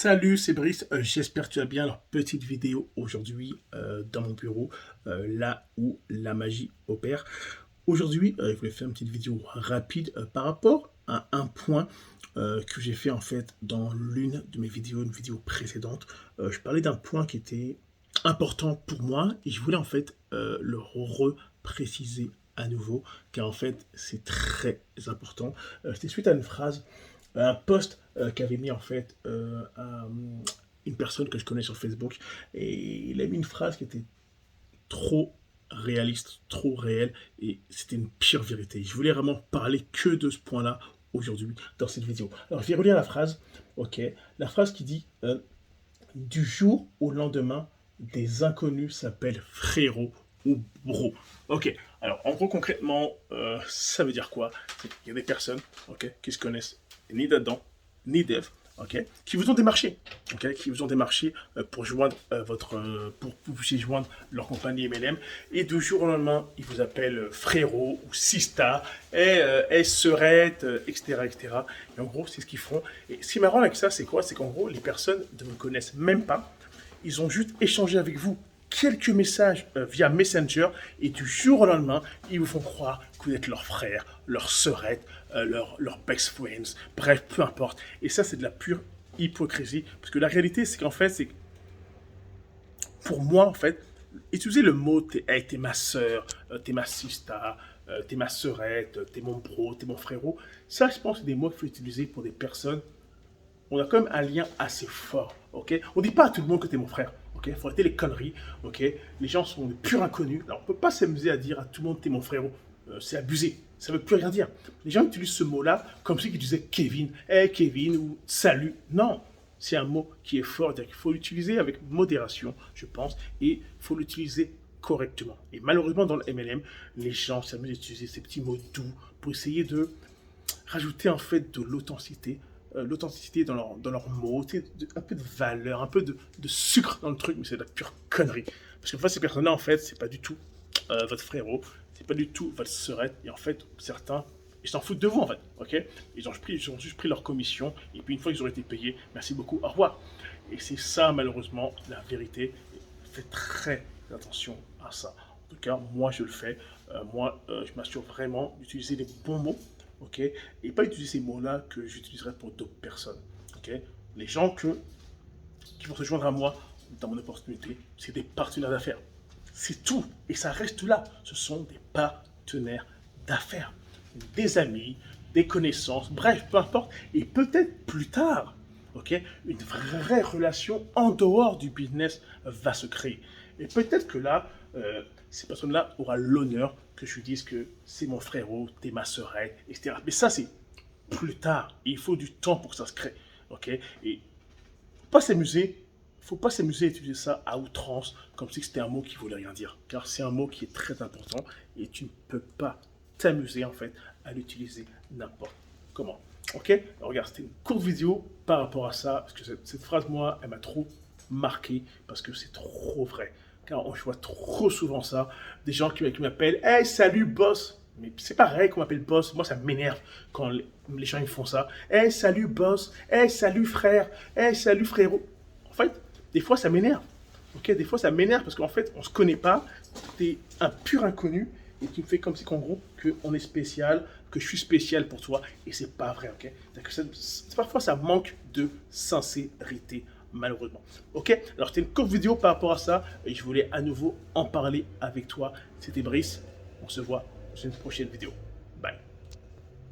Salut, c'est Brice, j'espère que tu vas bien. Alors, petite vidéo aujourd'hui dans mon bureau, là où la magie opère. Aujourd'hui, je voulais faire une petite vidéo rapide par rapport à un point que j'ai fait en fait dans l'une de mes vidéos, une vidéo précédente. Je parlais d'un point qui était important pour moi et je voulais en fait le repréciser à nouveau car en fait c'est très important. C'était suite à une phrase un post qu'avait mis en fait une personne que je connais sur Facebook et il a mis une phrase qui était trop réaliste, trop réelle et c'était une pure vérité. Je voulais vraiment parler que de ce point-là aujourd'hui dans cette vidéo. Alors je vais relire la phrase, ok, la phrase qui dit du jour au lendemain, des inconnus s'appellent frérot ou bro. Ok, alors en gros concrètement, ça veut dire quoi? Il y a des personnes ok, qui se connaissent ni d'Adam, ni d'Ève, ok, qui vous ont démarché, ok, qui vous ont démarché pour joindre pour que vous puissiez joindre leur compagnie MLM, et du jour au lendemain, ils vous appellent frérot ou sista, et serette, etc., etc. Et en gros, c'est ce qu'ils font. Et ce qui est marrant avec ça, c'est quoi? C'est qu'en gros, les personnes ne vous connaissent même pas. Ils ont juste échangé avec vous quelques messages via Messenger et du jour au lendemain, ils vous font croire que vous êtes leur frère, leur sœurette, leur best friends, bref, peu importe. Et ça, c'est de la pure hypocrisie. Parce que la réalité, c'est qu'en fait, c'est pour moi, en fait, utiliser le mot t'es ma sœur, t'es ma sista, t'es ma sœurette, t'es mon bro, t'es mon frérot, ça, je pense que c'est des mots qu'il faut utiliser pour des personnes. On a quand même un lien assez fort, ok? On dit pas à tout le monde que t'es mon frère, ok? Faut arrêter les conneries, ok? Les gens sont des purs inconnus. Alors, on peut pas s'amuser à dire à tout le monde t'es mon frérot. C'est abusé. Ça veut plus rien dire. Les gens utilisent ce mot-là comme si ils disaient Kevin, hey Kevin ou salut. Non, c'est un mot qui est fort. Il faut l'utiliser avec modération, je pense, et il faut l'utiliser correctement. Et malheureusement, dans le MLM, les gens s'amusent à utiliser ces petits mots doux pour essayer de rajouter en fait de l'authenticité dans leurs mots, un peu de valeur, un peu de sucre dans le truc, mais c'est de la pure connerie. Parce qu'en fait, ces personnes-là, en fait, c'est pas du tout votre frérot, c'est pas du tout votre sœurette, et en fait, certains, ils s'en foutent de vous, en fait, ok? Ils ont juste pris leur commission, et puis une fois qu'ils ont été payés, merci beaucoup, au revoir. Et c'est ça, malheureusement, la vérité. Faites très attention à ça. En tout cas, moi, je le fais. Je m'assure vraiment d'utiliser les bons mots, ok, et pas utiliser ces mots-là que j'utiliserai pour d'autres personnes, ok. Les gens qui vont se joindre à moi dans mon opportunité, c'est des partenaires d'affaires. C'est tout, et ça reste là. Ce sont des partenaires d'affaires, des amis, des connaissances, bref, peu importe. Et peut-être plus tard, ok, une vraie relation en dehors du business va se créer. Et peut-être que là, ces personnes-là aura l'honneur que je lui dise que c'est mon frérot, t'es ma sœurette, etc. Mais ça, c'est plus tard. Et il faut du temps pour que ça se crée. Ok? Et pas s'amuser, faut pas s'amuser à utiliser ça à outrance, comme si c'était un mot qui voulait rien dire. Car c'est un mot qui est très important et tu ne peux pas t'amuser en fait à l'utiliser n'importe comment. Ok? Alors, regarde, c'était une courte vidéo par rapport à ça, parce que cette phrase, moi, elle m'a trop marqué, parce que c'est trop vrai. Car je vois trop souvent ça, des gens qui m'appellent « Hey, salut boss !» Mais c'est pareil qu'on m'appelle boss, moi ça m'énerve quand les gens ils font ça. « Hey, salut boss !»« Hey, salut frère !»« Hey, salut frérot !» En fait, des fois ça m'énerve. Ok, des fois ça m'énerve parce qu'en fait on se connaît pas, t'es un pur inconnu et tu me fais comme si qu'en gros qu'on est spécial, que je suis spécial pour toi et c'est pas vrai, ok. Parfois ça manque de sincérité malheureusement. Ok, alors c'était une courte vidéo par rapport à ça et je voulais à nouveau en parler avec toi. C'était Brice, on se voit dans une prochaine vidéo.